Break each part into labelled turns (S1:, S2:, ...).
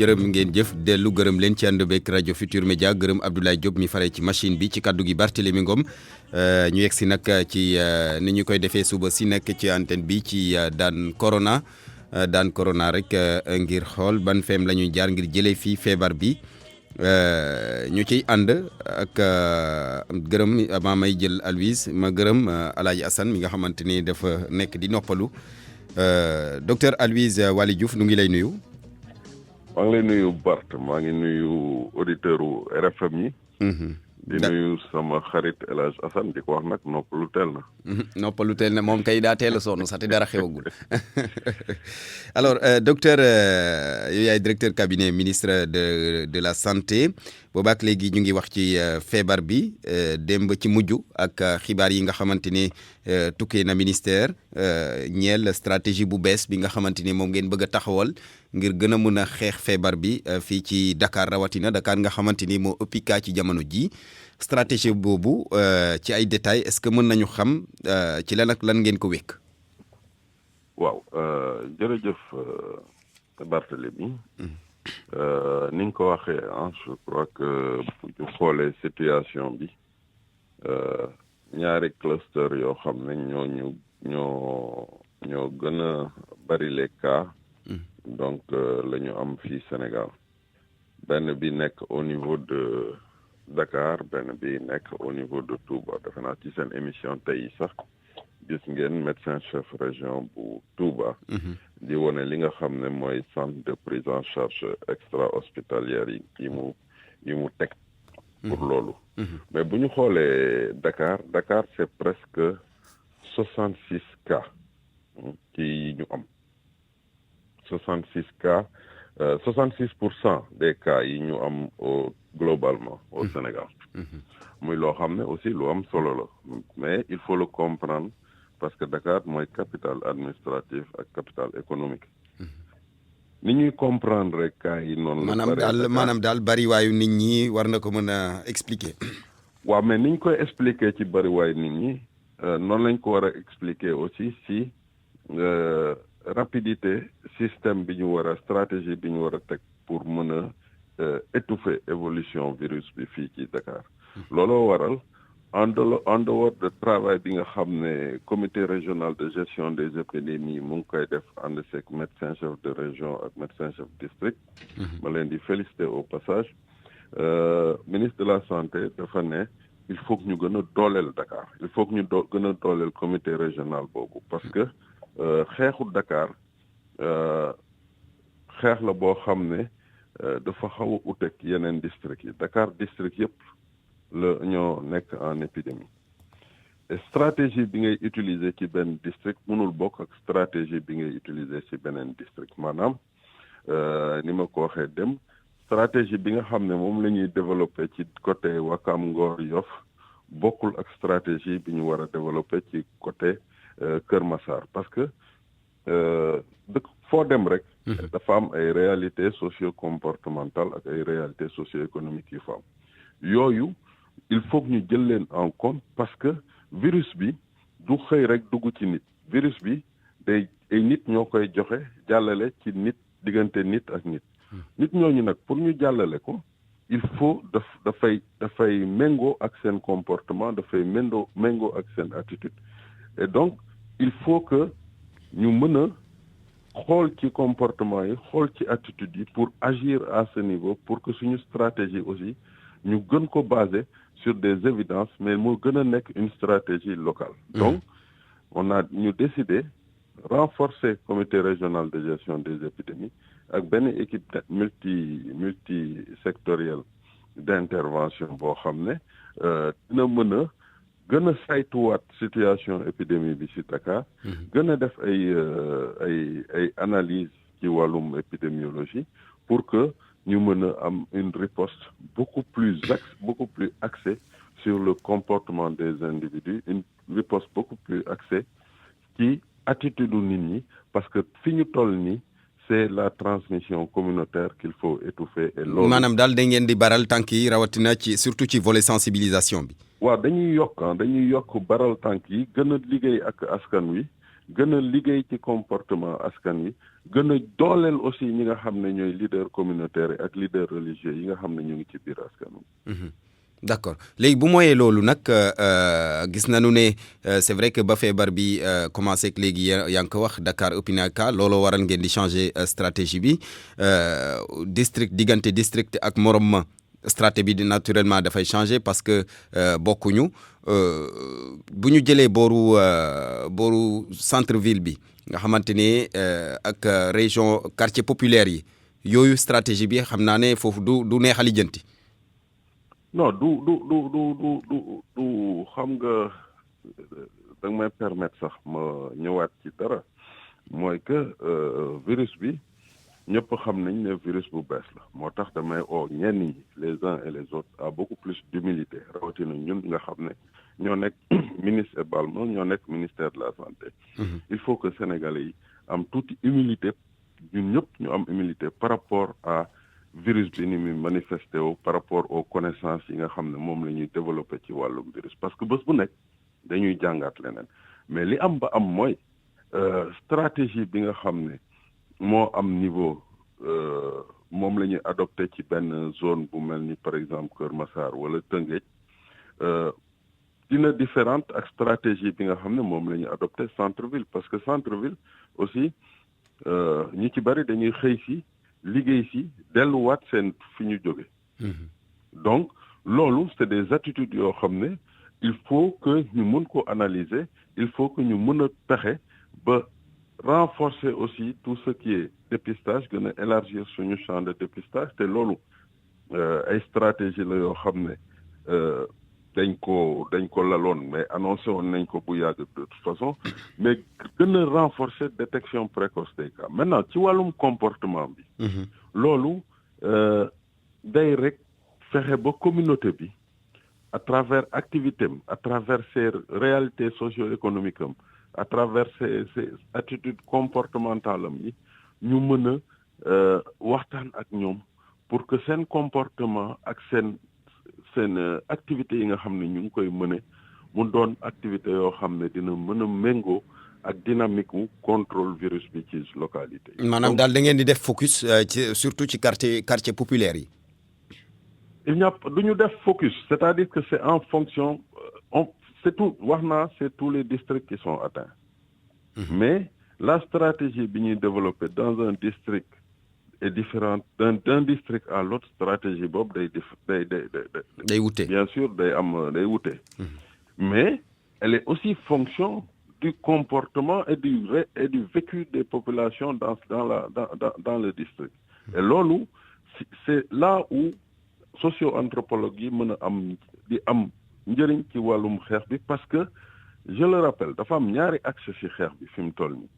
S1: jërëm ngeen jëf dellu gërëm leen ci ànd beeg rajo Futur Média gërëm Abdoulaye Diop mi faree ci machine bi ci kaddu gi Barthélémy Ngom ñu yegg si nag ci ni ñu koy defee suba si nekk ci antenne bi ci daan corona rek ngir xool ban feem la ñuy jaar ngir jëlee fii feebar bi ñu ciy ànd ak gërëm maa may jël Aloyse ma gërëm Alaaji Assane mi nga xamante ni dafa nekk di noppalu docteur Aloyse Waly Diouf nu ngi lay nuyu.
S2: maa ngi lay nuyu Bart maa ngi nuyu auditeur u RFM yi. di nuyu sama xarit El Hadj Assane di ko wax nag noppalu teel na.
S1: noppalu teel na moom kay daa teel a sonn sax te dara xewagul alors docteur yow yaay directeur cabinet ministre de la santé boobaak léegi ñu ngi wax ci feebar bi démb ci mujj ak xibaar yi nga xamante ni tukkee na ministère ñeel stratégie bu bees bi nga xamante ni moom ngeen bëgg a taxawal ngir gën a mën a xeex feebar bi fii ci Dakar rawatina Dakar nga xamante ni moo ëppi kaa ci jamono ji stratégie boobu ci ay détails est-ce que mën nañu xam ci lan ak lan ngeen ko wékk.
S2: waaw jërëjëf Barthélémy ni nga ko waxee je crois que bu ñu xoolee situation bi ñaari cluster yoo xam ne ñoo gën a bari les cas donc la ñu am fii Sénégal benn bi nekk au niveau de Dakar benn bi nekk au niveau de Touba defe naa ci seen émission tey sax gis ngeen médecin chef région bu Touba di wone li nga xam ne mooy centre de prise en charge extra hospitalière yi mu teg pour loolu mais bu ñu xoolee Dakar c'est presque 66 cas ci ñu am 66 cas 66% des cas yi ñu am globalement au Sénégal muy loo xam ne aussi lu am solo la mais il faut le comprendre parce que Dakar mooy capitale administrative ak capitale économique ni ñuy comprendre rek cas yi noonu la
S1: maanaam daal bariwaayu nit ñi war na ko mën a expliquer
S2: waaw mais ni ñu koy expliquer ci bariwaayu nit ñi noonu lañ ko war a expliquer aussi si rapidité système bi ñu war a stratégie bi ñu war a teg pour mën a étouffer évolution virus bi fii ci Dakar looloo waral en dehors de travail bi nga xam ne comité régional de gestion des épidémies mu ngi koy def ànd seeg médecin chef de région ak médecin chef district ma leen di féliciter au passage ministre de la santé dafa ne il faut que ñu gën a dooleel Dakar il faut que ñu gën a dooleel comité régional boobu parce que xeexu Dakar xeex la boo xam ne dafa xaw a uteeg yeneen district yi Dakar district yëpp la ñoo nekk en épidémie et stratégie bi ngay utiliser ci benn district mënul bokk ak stratégie bi ngay utiliser ci beneen district maanaam ni ma ko waxee dem stratégie bi nga xam ne moom la ñuy développer ci côté Wakam Ngor Yoff bokkul ak stratégie bi ñu war a développer ci côté Kër Massar parce que dëkk foo dem rek dafa am ay réalités socio-comportementales ak ay réalités socio-économiques yu fa am yooyu il faut que ñu jël leen en compte parce que virus bi du xëy rek dugg ci nit virus bi day ay nit ñoo koy joxe jàllale ci nit diggante nit ak nit nit ñooñu nag pour ñu jàllale ko il faut dafay méngoo ak seen comportement dafay méngoo ak seen attitude et donc il faut que ñu mën a xool ci comportement yi xool ci attitude yi pour agir à ce niveau pour que suñu stratégie aussi ñu gën ko baser sur des évidences mais moo gën a nekk une stratégie locale donc ñu décidé renforcer comité régional de gestion des épidémies ak benn équipe multi sectorielle d'intervention boo xam ne dina mën a gën a saytuwaat situation épidémie bi ci Dakar gën a def ay analyse ci wàllum épidémiologie pour que ñu mën a am une riposte beaucoup plus axée sur le comportement des individus une riposte beaucoup plus axée ci attitude nit ñi parce que fi ñu toll nii c'est la transmission communautaire qu'il faut étouffer et loolu
S1: maanaam daal da ngeen di baral tànk yi rawatina ci surtout ci volet sensibilisation bi
S2: waaw dañuy yokk baral tànk yi gën a liggéey ak askan wi gën a liggéey ci comportement askan wi gën a dooleel aussi ñi nga xam ne ñooy leader communautaire ak leader religieux yi nga xam ne ñu ngi ci biir askan wi.
S1: D'accord léegi bu mooyee loolu nag gis nañu ne c'est vrai que ba feebar bi commencé ak léegi yaa ngi ko wax Dakar ëpp na ka looloo waral ngeen di changer stratégie bi district diggante district ak morom ma stratégie bi naturellement dafay changer parce que bokkuñu bu ñu jëlee booru centre ville bi nga xamante ne ak région quartier populaire yi yooyu stratégie bi xam naa ne foofu du neex a lijjanti.
S2: non du xam nga da nga may permettre sax ma ñëwaat ci dara mooy que virus bi ñëpp xam nañ ne virus bu bees la moo tax damay ñenn ñi les uns et les autres à beaucoup plus d'humilité rawatina ñun nga xam ne ñoo nekk ministre Balma ñoo nekk ministère de la santé. Il faut que Sénégalais yi am tuuti humilité ñun ñëpp ñu am humilité par rapport à virus bi ni muy manifesté wu par rapport aux connaissances yi nga xam ne moom la ñuy développé ci wàllum virus parce que bés bu nekk dañuy jàngaat leneen mais li am ba am mooy stratégie bi nga xam ne moo am niveau moom la ñuy adopté ci benn zone bu mel ni par exemple Kër Massar wala Tëngéej dina différente ak stratégie bi nga xam ne moom la ñuy adopté centre ville parce que centre ville aussi ñi ci bari dañuy xëy si liggéey si delluwaat seen fi ñu jóge donc loolu c'est des attitudes yoo xam ne il faut que ñu mën ko analyser il faut que ñu mën a pexe ba renforcer aussi tout ce qui est dépistage gën a élargir suñu champ de dépistage te loolu ay stratégie la yoo xam ne dañ ko laloon mais annoncé woon nañ ko bu yàgg de toute façon mais gën a renforcer détection précoce des cas maintenant ci wàllum comportement bi loolu day rek fexe ba communauté bi à travers activité am à travers ses réalités socio-économiques am à travers ses attitudes comportementales am yi ñu mën a waxtaan ak ñoom pour que seen comportement ak seen activités yi nga xam ne ñu ngi koy mëne mu doon activité yoo xam ne dina mën a méngoo ak dynamique wu contrôle virus bi ci localité yi.
S1: maanaam daal da ngeen di def focus surtout ci quartier populaire yi.
S2: du ñu def focus c'est-à-dire que c'est en fonction c'est tout wax naa c'est tous les districts qui sont atteints. Mais la stratégie bi ñuy développer dans un district est différente d'un district à l'autre stratégie boobu day wute. Bien sûr day wute. Mais elle est aussi fonction du comportement et du vécu des populations dans le district. Et loolu c'est là où socio-anthropologue yi mën a am njëriñ ci wàllum xeex bi parce que je le rappelle dafa am ñaari axe ci xeex bi fi mu toll nii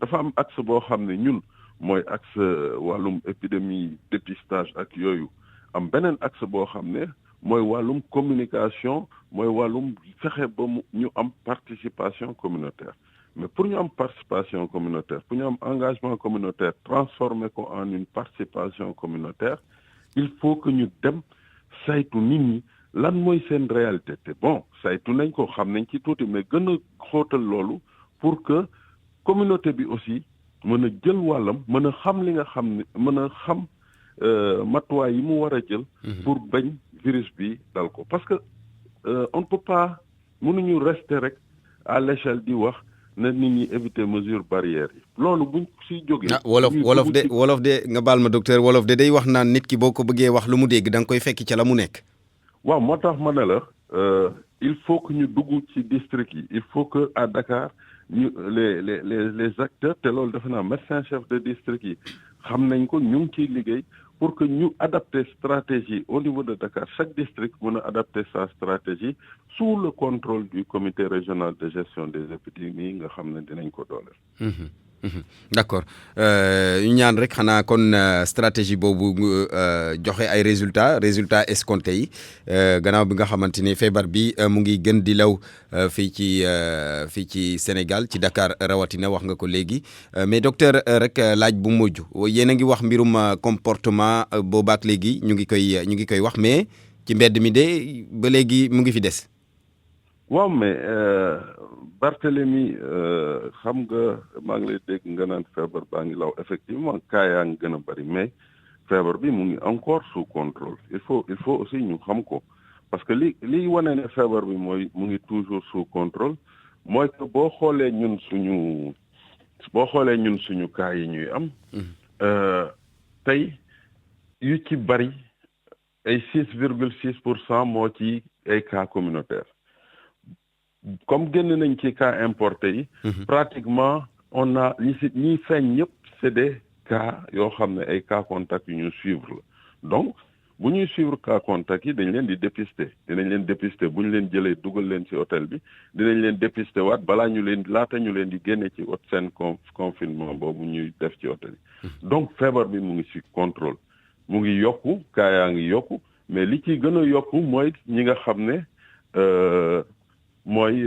S2: dafa am axe boo xam ne ñun mooy axe wàllum épidémie dépistage ak yooyu am beneen axe boo xam ne mooy wàllum communication mooy wàllum fexe ba ñu am participation communautaire mais pour ñu am participation communautaire pour ñu am engagement communautaire transformer ko en une participation communautaire il faut que ñu dem saytu nit ñi lan mooy seen réalité te bon saytu nañ ko xam nañ ci tuuti mais gën a xóotal loolu pour que communauté bi aussi mën a jël wàllam mën a xam li nga xam ne mën a xam matuwaay yi mu war a jël pour bañ virus bi dal ko parce que on ne peut pas mënuñu rester rek à l'échelle di wax na nit ñi éviter mesures barrières yi loolu buñ siy jógee.
S1: wolof de nga baal ma docteur wolof de day wax naan nit ki boo ko bëggee wax lu mu dégg da nga koy fekk ca la mu nekk.
S2: waaw moo tax ma ne la il faut que ñu dugg ci district yi il faut que à Dakar ñu les acteurs te loolu defe naa médecin chef de district yi xam nañ ko ñu ngi ciy liggéey pour que ñu adapter stratégie au niveau de Dakar chaque district mën a adapter sa stratégie sous le contrôle du comité régional de gestion des épidémies nga xam ne dinañ ko dooleel.
S1: D'accord ñu ñaan rek xanaa kon stratégie boobu joxe ay résultats escomptés yi gannaaw bi nga xamante ni feebar bi mu ngi gën di law fii ci Sénégal ci Dakar rawatina wax nga ko léegi mais docteur rek laaj bu mujj yéen a ngi wax mbirum comportement boobaak léegi ñu ngi koy wax mais ci mbedd mi de ba léegi mu ngi fi des.
S2: waaw mais Barthélemy xam nga maa ngi lay dégg nga naan feebar baa ngi law effectivement cas yaa ngi gën a bari mais feebar bi mu ngi encore sous contrôle il faut aussi ñu xam ko parce que li wane ne feebar bi mooy mu ngi toujours sous contrôle mooy que boo xoolee ñun suñu cas yi ñuy am tey yu ci bari ay 6,6% moo ci ay cas communautaires comme génn nañ ci cas importés yi pratiquement on a ñi feeñ ñëpp c'est des cas yoo xam ne ay cas contacts yu ñu suivre la donc bu ñuy suivre cas contacts yi dañ leen di dépister bu ñu leen jëlee dugal leen ci hôtel bi dinañ leen dépister waat laata ñu leen di génne ci seen confinement boobu ñuy def ci hôtel yi donc feebar bi mu ngi ci contrôle mu ngi yokku cas yaa ngi yokku mais li ci gën a yokku mooy ñi nga xam ne mooy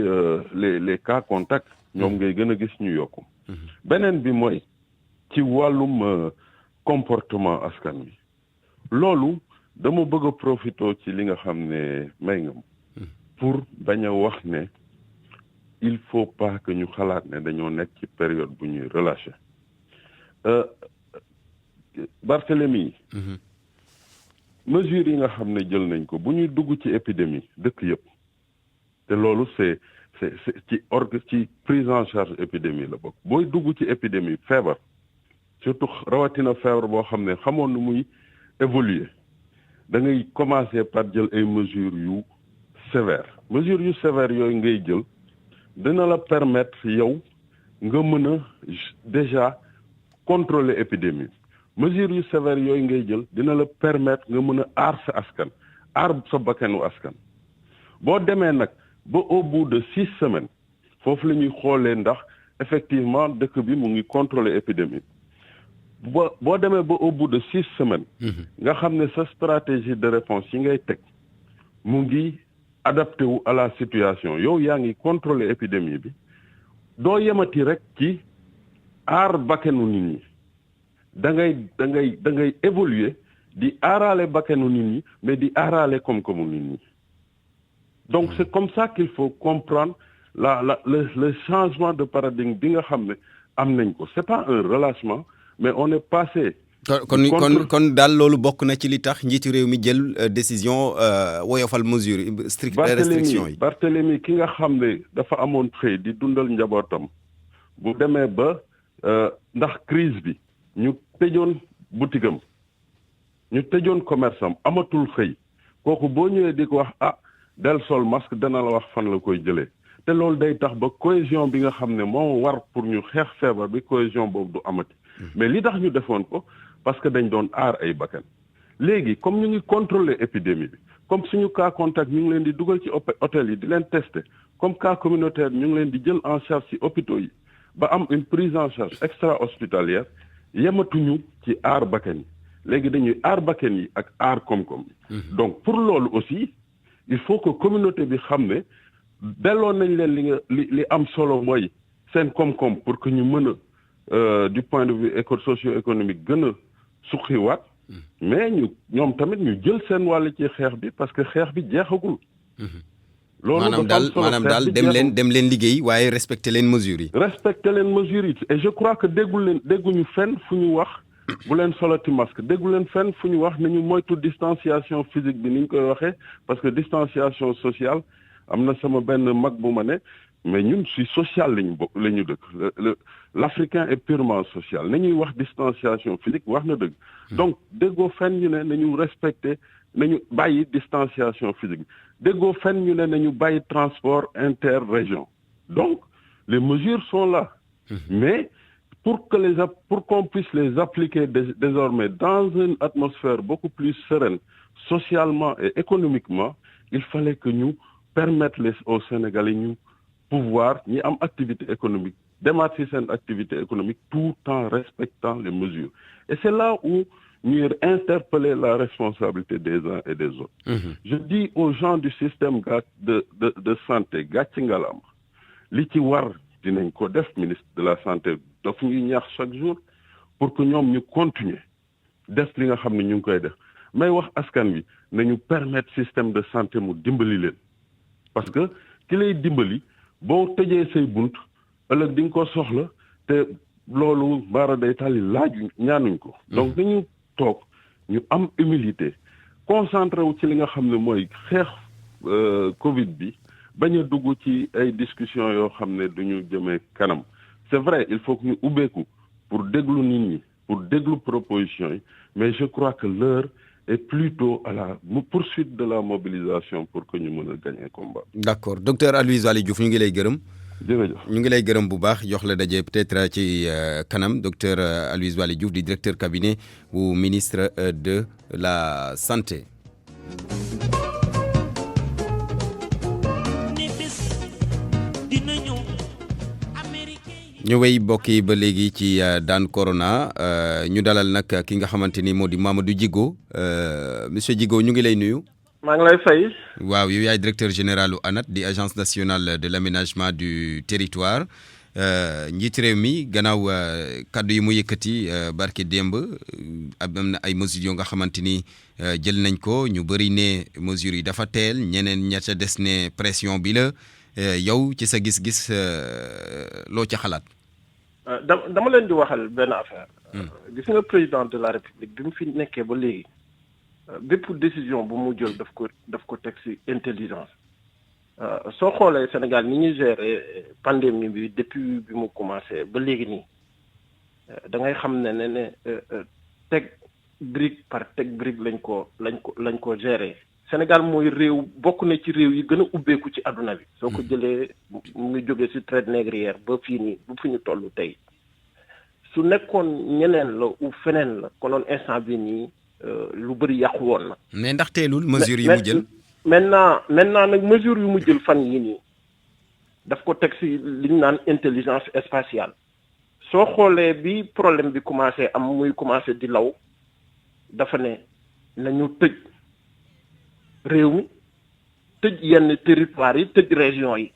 S2: les cas contacts ñoom ngay gën a gis ñu yokku beneen bi mooy ci wàllum comportement askan wi loolu dama bëgg a profiter ci li nga xam ne may nga pour bañ a wax ne il faut pas que ñu xalaat ne dañoo nekk ci période bu ñuy relâché Barthélemy mesures yi nga xam ne jël nañ ko bu ñuy dugg ci épidémie dëkk yëpp te loolu c'est ci prise en charge épidémie la bokk booy dugg ci épidémie feebar surtout rawatina feebar boo xam ne xamoon nu muy évoluer da ngay commencer par jël ay mesures yu sévères yooyu ngay jël dina la permettre yow nga mën a déjà contrôler épidémie mesures yu sévères yooyu ngay jël dina la permettre nga mën a aar sa askan aar sa bakkanu askan boo demee nag ba au bout de 6 semaines foofu la ñuy xoolee ndax effectivement dëkk bi mu ngi contrôler épidémie boo demee ba au bout de 6 semaines nga xam ne sa stratégie de réponse yi ngay teg mu ngi adapté wu à la situation yow yaa ngi contrôler épidémie bi doo yemati rek ci aar bakkanu nit ñi da ngay évoluer di aaraale bakkanu nit ñi mais di aaraale koom-koomu nit ñi donc c'est comme ça qu'il faut comprendre le changement de paradigme bi nga xam ne am nañ ko c'est pas un relâchement mais on est passé
S1: kon daal loolu bokk na ci li tax njiitu réew mi jël décision woyofal mesure strict restriction yi
S2: Barthélemy ki nga xam ne dafa amoon xëy di dundal njabootam bu demee ba ndax crise bi ñu tëjoon boutique am ñu tëjoon commerce am amatul xëy kooku boo ñëwee di ko wax del sol masque dana la wax fan la koy jëlee te loolu day tax ba cohésion bi nga xam ne moo war pour ñu xeex feebar bi cohésion boobu du amati mais li tax ñu defoon ko parce que dañ doon aar ay bakkan léegi comme ñu ngi contrôler épidémie bi comme suñu cas contact ñu ngi leen di dugal ci hôtel yi di leen tester comme cas communautaire ñu ngi leen di jël en charge ci hôpitaux yi ba am une prise en charge extra hospitalière yematuñu ci aar bakkan yi léegi dañuy aar bakkan yi ak aar koom-koom yi donc pour loolu aussi il faut que communauté bi xam ne delloo nañ leen li am solo mooy seen koom-koom pour que ñu mën a du point de vue socio-économique gën a suqiwaat mais ñoom tamit ñu jël seen wàll ci xeex bi parce que xeex bi jeexagul.
S1: loolu maanaam daal dem leen liggéey waaye respecté leen mesures yi.
S2: respecté leen mesures yi et je crois que dégguñu fenn fu ñu wax bu leen solati masque déggu leen fenn fu ñu wax nañu moytu distanciation physique bi ni ñu koy waxee parce que distanciation sociale am na sama benn mag bu ma ne mais ñun si social la ñu dëkk l'Africain est purement social nañuy wax distanciation physique wax na dëgg donc déggoo fenn ñu ne nañu respecté nañu bàyyi distanciation physique déggoo fenn ñu ne nañu bàyyi transport interrégion donc les mesures sont là mais pour qu'on puisse les appliquer désormais dans une atmosphère beaucoup plus sereine socialement et économiquement il fallait que ñu permettre aux Sénégalais ñu pouvoir ñi am activité économique demaat ci seen activité économique tout en respectant les mesures et c'est là où ñuy interpeller la responsabilité des uns et des autres. Je dis aux gens du système de santé gàcci ngalam li ci war dinañ ko def ministre de la santé daf ñuy ñaax chaque jour pour que ñoom ñu continuer def li nga xam ne ñu ngi koy def may wax askan wi nañu permettre système de santé mu dimbali leen parce que ki lay dimbali boo tëjee say bunt ëllëg di nga ko soxla te loolu baara day tali laaju ñaanuñ ko. donc dañu toog ñu am humilité concentré wu ci li nga xam ne mooy xeex Covid bi bañ a dugg ci ay discussion yoo xam ne duñu jëmee kanam c'est vrai il faut que ñu ubbeeku pour déglu nit ñi pour déglu proposition yi mais je crois que l'heure est plutôt à la poursuite de la mobilisation pour que ñu mën a gagner combat.
S1: D'accord docteur Aloyse Waly Diouf ñu ngi lay gërëm.
S2: jërëjëf
S1: ñu ngi lay gërëm bu baax jox la daje peut-être ci kanam docteur Aloyse Waly Diouf di directeur cabinet bu ministre de la santé. ñu wéy mbokk yi ba léegi ci daan corona ñu dalal nag ki nga xamante ni moo di Mamadou Djigo monsieur Djigo ñu ngi lay nuyu.
S3: maa ngi lay fay.
S1: waaw yow yaay directeur général u ANAT di agence nationale de l'aménagement du territoire njiit réew mi gannaaw kaddu yi mu yëkkati barke démb am na ay mesures yoo nga xamante ni jël nañ ko ñu bëri ne mesures yi dafa teel ñeneen ña ca des ne pression bi la yow ci sa gis-gis loo ca xalaat.
S3: dama leen di waxal benn affaire. gis nga président de la république bi mu fi nekkee ba léegi. bépp décision bu mu jël daf ko teg ci intelligence soo xoolee Sénégal ni ñuy gérer pandémie bi depuis bi mu commencé ba léegi nii da ngay xam ne teg brique par teg brique lañ ko gérer Sénégal mooy réew bokk na ci réew yi gën a ubbeeku ci àdduna bi soo ko jëlee mu ngi jógee ci traite négrière ba fii nii bu fi ñu toll tey su nekkoon ñeneen la ou feneen la konoon instant bi nii lu bëri yàqu woon na.
S1: mais ndax teelul mesures yi mu jël.
S3: maintenant nag mesures yu mu jël fan yii nii daf ko teg ci li ñu naan intelligence spatiale soo xoolee bi problème bi commencé am muy commencé di law dafa ne nañu tëj réew mi tëj yenn territoires yi tëj régions yi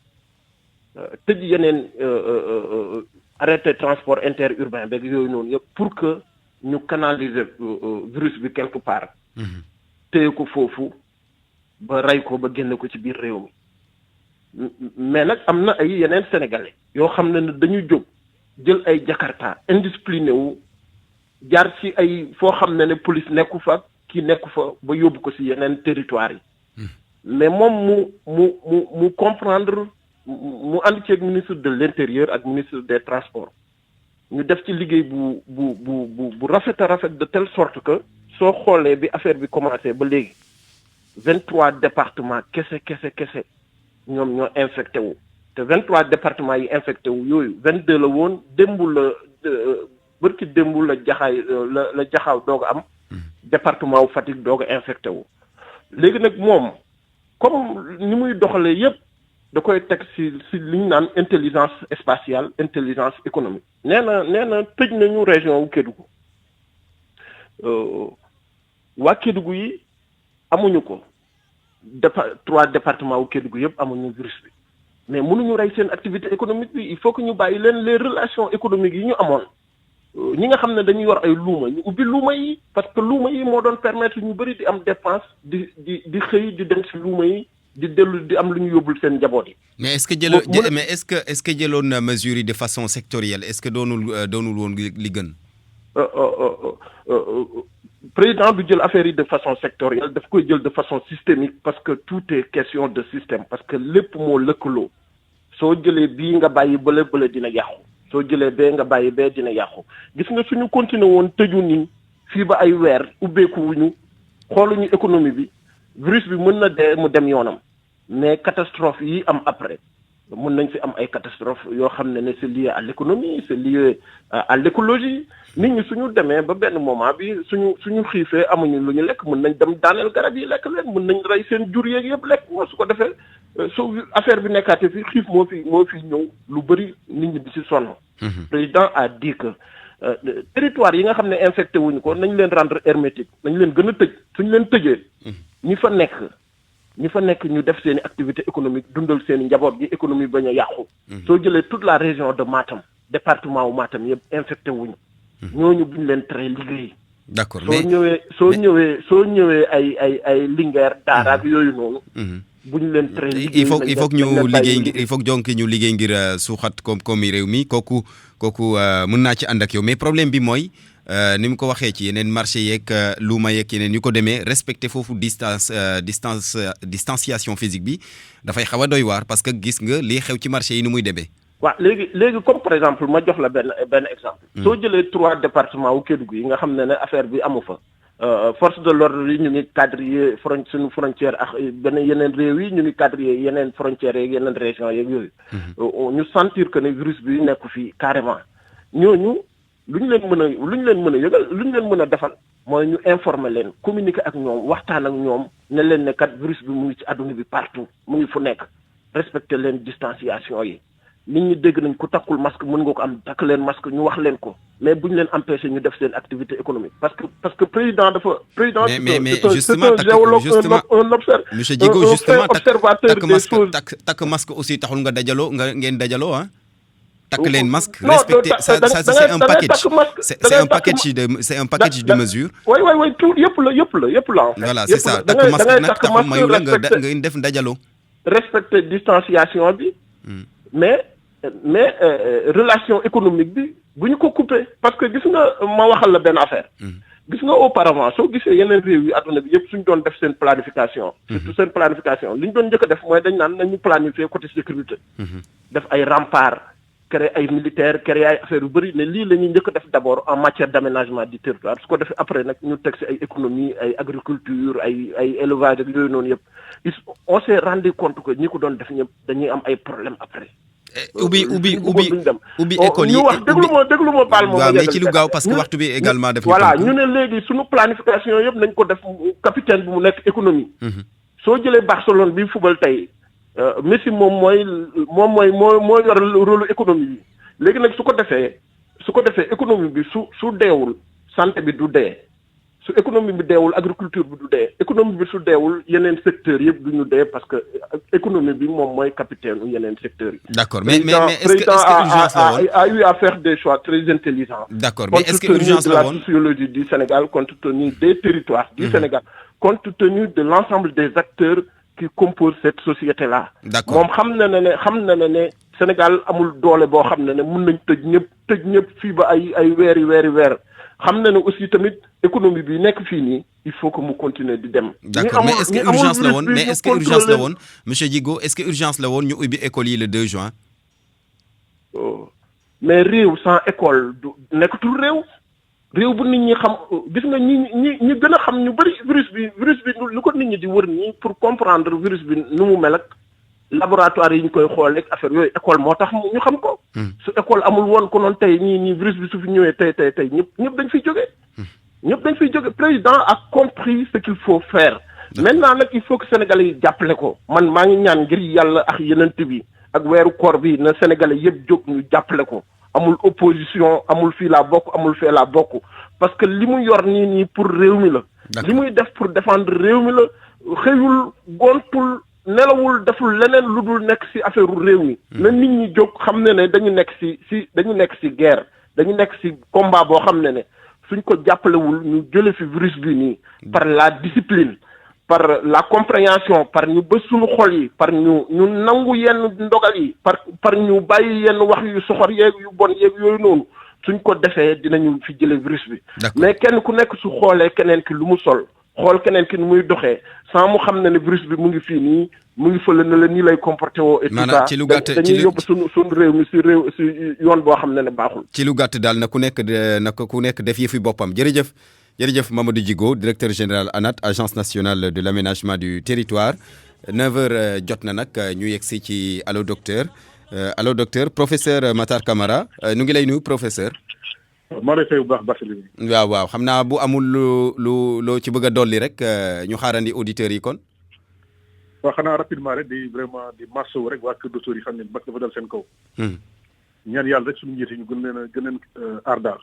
S3: tëj yeneen arrêté transport interurbain beeg yooyu noonu yëpp pour que ñu canaliser virus bi quelque part. téye ko foofu ba rey ko ba génne ko ci biir réew mi mais nag am na ay yeneen sénégalais yoo xam ne dañu jóg jël ay jakarta indiscipliné wu jaar ci ay foo xam ne police nekku fa kii nekku fa ba yóbbu ko ci yeneen territoire yi mais moom mu comprendre mu ànd ci ak ministre de l'intérieur ak ministre des transports ñu def ci liggéey bu rafet a rafet de telle sorte que soo xoolee bi affaire bi commencé ba léegi 23 départements kese ñoom ñoo infecté wu te 23 départements yi infecté wu yooyu 22 la woon démb la bërki démb la jaxaaw doog a am département wu Fatick doog a infecté wu léegi nag moom comme ni muy doxalee yépp da koy teg ci li ñu naan intelligence spatiale intelligence économique nee na tëj nañu région wu Kédougou waa Kédougou yi amuñu ko 3 départements wu Kédougou yëpp amuñu virus bi mais mënuñu rey seen activité économique bi il faut que ñu bàyyi leen les relations économiques yi ñu amoon ñi nga xam ne dañuy yor ay luuma ñu ubbi luuma yi parce que luuma yi moo doon permettre ñu bëri di am dépense di xëy di dem ci luuma yi di dellu di am lu ñu yóbbul seen njaboot yi.
S1: mais est-ce que jëloon na mesures yi de façon sectorielle est-ce que doonul woon li gën.
S3: président du jël affaire yi de façon sectorielle daf koy jël de façon systémique parce que tout est question de système parce que lépp moo lëkkaloo soo jëlee bii nga bàyyi bële dina yàqu soo jëlee bee nga bàyyi bee dina yàqu gis nga suñu continuer woon tëju nii fii ba ay weer ubbeeku wuñu xooluñu économie bi virus bi mën na dee mu dem yoonam mais catastrophe yi am après mën nañ fi am ay catastrophe yoo xam ne c'est lié à l'économie c'est lié à l'écologie nit ñi suñu demee ba benn moment bi suñu xiifee amuñu lu ñu lekk mën nañ dem daaneel garab yi lekk leen mën nañ rey seen jur yeeg yëpp lekk su ko defee su affaire bi nekkaate fi xiif moo fi ñëw lu bëri nit ñi di ci sonn. président a dit que territoire yi nga xam ne infecté wuñu ko nañ leen rendre hermétique nañ leen gën a tëj suñ leen tëjee ñi fa nekk ñu def seen i activité économique dundal seen i njaboot gi économie bañ a yàqu. soo jëlee toute la région de Matam département wu Matam yëpp infecté wuñu ñooñu buñ leen tere liggéey.
S1: d'accord
S3: soo ñëwee ay Linguère Daara ak yooyu noonu. buñ leen tere
S1: il faut que ñu liggéey il faut que jonk ñu liggéey ngir suuxat koom réew mi kooku mën naa ci ànd ak yow mais problème bi mooy ni mu ko waxee ci yeneen marché yeeg luuma yeeg yeneen yu ko demee respecter foofu distanciation physique bi dafay xaw a doy waar parce que gis nga lii xew ci marché yi ni muy demee.
S3: waaw léegi comme par exemple ma jox la benn exemple. soo jëlee 3 départements wu Kédougou yi nga xam ne affaire bi amu fa. force de l'ordre yi ñu ngi quadriller suñu frontière ak yeneen réew yi ñu ngi quadriller yeneen frontières yeeg yeneen régions yeeg yooyu. ñu sentir que ne virus bi nekk fii carrément ñooñu lu ñu leen mën a yëgal lu ñu leen mën a defal mooy ñu informer leen communiquer ak ñoom waxtaan ak ñoom ne leen ne kat virus bi mu ngi ci àdduna bi partout mu ngi fu nekk respecter leen distanciation yi. nit ñi dégg nañ ku takkul masque mën nga ko am takk leen masque ñu wax leen ko mais bu ñu leen empêcher ñu def seen activité économique parce que président
S1: mais justement monsieur Djigo justement takk masque aussi taxul nga dajaloo ngeen dajaloo ah. takk leen masque respecter ça c'est un package c'est un package de mesures.
S3: oui tout yëpp la.
S1: voilà c'est ça takk masque nag taxul mayu la nga def dajaloo.
S3: respecter distanciation bi. mais relation économique bi bu ñu ko coupé parce que gis nga ma waxal la benn affaire. gis nga auparavant soo gisee yeneen réew yi àdduna bi yëpp suñ doon def seen planification. surtout seen planification li ñu doon njëkk a def mooy dañ naan nañu planifier côté sécurité. def ay remparts créer ay militaires créer ay affaires yu bëri ne lii la ñuy njëkk a def d'abord en matière d'aménagement du territoire su ko defee après nag ñu teg si ay économie ay agriculture ay élevage ak yooyu noonu yëpp on s'est rendu compte que ñi ko doon def ñëpp dañuy am ay problèmes après.
S1: ubbi école yi
S3: ñu wax déglu ma baal ma
S1: mais ci lu gaaw parce que waxtu bi également def
S3: voilà ñu ne léegi suñu planification yëpp nañ ko def capitaine bi mu nekk économie. soo jëlee Barcelone bi football tey Messi moom mooy yor rôle économie bi léegi nag su ko defee économie bi su deewul santé bi du dee su économie bi deewul agriculture bi du dee économie bi su deewul yeneen secteurs yëpp du ñu dee parce que économie bi moom mooy capitaine u yeneen secteurs yi.
S1: d'accord mais est-ce que urgence la woon
S3: a eu à faire des choix très intelligents.
S1: d'accord mais est-ce que urgence la woon
S3: compte tenu de la sociologie du Sénégal compte tenu des territoires du Sénégal compte tenu de l'ensemble des acteurs qui composent cette société-là.
S1: d'accord
S3: moom xam na ne Sénégal amul doole boo xam ne mun nañ tëj ñëpp fii ba ay weeri weer. xam na ne aussi tamit économie bi nekk fii nii il faut que mu continuer di dem.
S1: d'accord mais est-ce que urgence la woon monsieur Djigo est-ce que urgence la woon ñu ubbi école yi le 2 juin.
S3: mais réew sans école du nekkatul réew bu nit ñi xam gis nga ñi gën a xam ñu bari virus bi lu ko nit ñi di wër nii pour comprendre virus bi nu mu mel ak laboratoire yi ñu koy xool rek affaire yooyu école moo tax ñu xam ko. su école amul woon ko noonu tey ñii virus bi su fi ñëwee tey ñëpp dañ fiy jógee. président a compris ce qu'il faut faire. maintenant nag il faut que sénégalais yi jàppale ko. man maa ngi ñaan ngir yàlla ak yeneen bi ak weeru koor bi na sénégalais yëpp jóg ñu jàppale ko. amul opposition amul fii laa bokk amul fee laa bokk parce que li mu yor nii pour réew mi la. li muy def pour défendre réew mi la xëyul gontul. nelawul deful leneen lu dul nekk ci affaire réew mi. na nit ñi jóg xam ne dañu nekk ci guerre dañu nekk ci combat boo xam ne suñ ko jàppalewul ñu jële fi virus bi nii par la discipline par la compréhension par ñu bës suñu xol yi par ñu nangu yenn ndogal yi par ñu bàyyi yenn wax yu soxor yeeg yu bon yeeg yooyu noonu suñ ko defee dinañu fi jële virus bi. mais kenn ku nekk su xoolee keneen ki lu mu sol. xool keneen ki nu muy doxee sans mu xam ne virus bi mu ngi fii nii mu ngi fële na la nii lay comporté woo. et tout ça dañuy yóbbu suñu réew mi si yoon boo xam ne baaxul.
S1: ci lu gàtt daal na ku nekk def yëfi boppam jërëjëf Mamadou Djigo directeur général ANAT agence nationale de l'aménagement du territoire 9h jot na nag ñu yegsi ci allo docteur professeur Matar Camara nu ngi lay nuyu professeur.
S4: maa ngi lay fay bu baax Barthélémy.
S1: waaw xam naa bu amul loo ci bëgg a dolli rek ñu xaarandi auditeurs yi kon.
S4: waaw xanaa rapidement rek di vraiment di masawu rek waa Kër Docteur yi xam ne mbas dafa dal seen kaw. ñaan yàlla rek suñu njiit yi ñu gën leen aar daal.